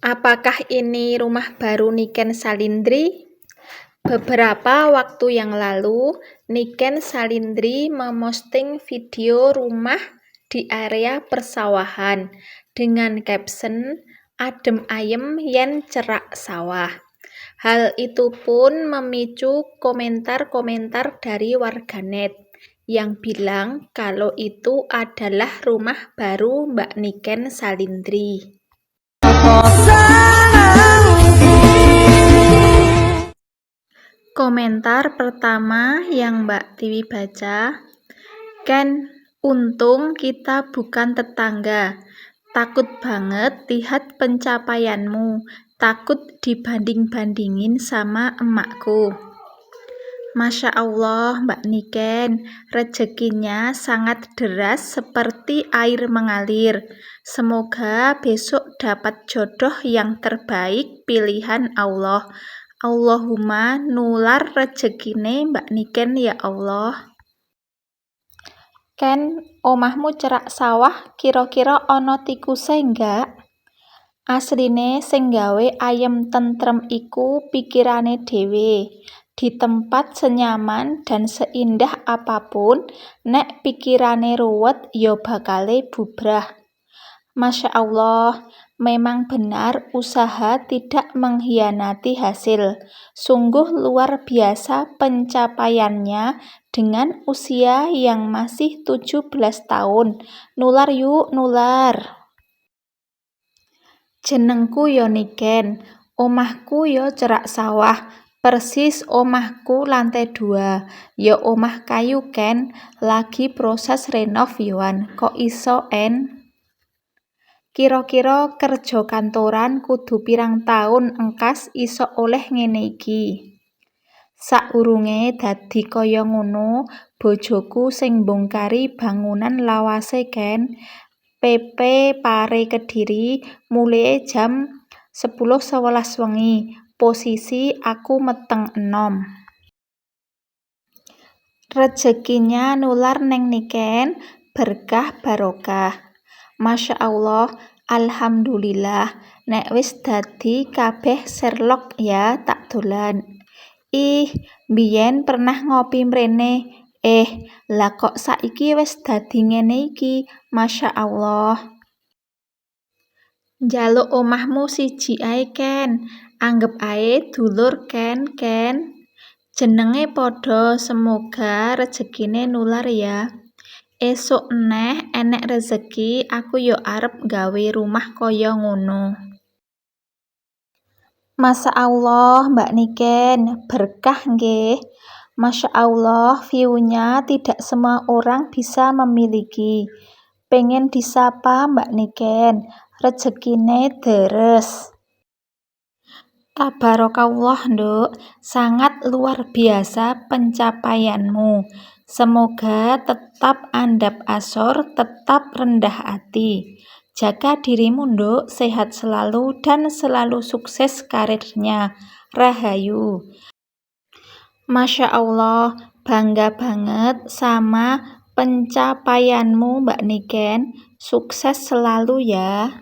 Apakah ini rumah baru Niken Salindri? Beberapa waktu yang lalu, Niken Salindri memosting video rumah di area persawahan dengan caption "Adem ayem yen cerak sawah". Hal itu pun memicu komentar-komentar dari warganet yang bilang kalau itu adalah rumah baru Mbak Niken Salindri. Komentar pertama yang Mbak Tiwi baca, "Ken, untung kita bukan tetangga. Takut banget lihat pencapaianmu, takut dibanding-bandingin sama emakku." Masya Allah, Mbak Niken, rezekinya sangat deras seperti air mengalir. Semoga besok dapat jodoh yang terbaik pilihan Allah. Allahumma nular rezekine Mbak Niken ya Allah. Ken, omahmu cerak sawah kira-kira ana tikuse enggak? Asline sing gawe ayem tentrem iku pikirane dhewe. Di tempat senyaman dan seindah apapun, nek pikirane ruwet ya bakale bubrah. Masya Allah, memang benar usaha tidak mengkhianati hasil. Sungguh luar biasa pencapaiannya dengan usia yang masih 17 tahun. Nular yuk, nular. Jenengku yo Niken, omahku yo cerak sawah, persis omahku lantai 2, yo omah kayu Ken, lagi proses renov yoan, kok iso en? Kira-kira kerja kantoran kudu pirang taun engkas iso oleh ngene iki. Saurunge dadi kaya ngono, bojoku sing mbongkari bangunan lawase Ken, PP Pare Kediri, mulai jam 10.11 wengi, posisi aku meteng enom. Rezekinya nular neng Niken, berkah barokah. Masya Allah, alhamdulillah, nek wis dadi kabeh Sherlock ya tak dolan. Ih, biyen pernah ngopi mrene. Lah kok saiki wis dadi ngene iki, Masya Allah. Njaluk omahmu siji ae Ken, anggep ae dulur Ken. Jenenge padha, semoga rezekine nular ya. Esuk neh enek rezeki aku yo arep gawe rumah kaya ngono. Masya Allah, Mbak Niken, berkah nggih. Masya Allah, view-nya tidak semua orang bisa memiliki. Pengen disapa Mbak Niken, rezekine deres. Tabarakallah, Nduk, sangat luar biasa pencapaianmu. Semoga tetap andap asor, tetap rendah hati. Jaga dirimu, Nduk, sehat selalu dan selalu sukses karirnya. Rahayu. Masya Allah, bangga banget sama pencapaianmu Mbak Niken. Sukses selalu ya.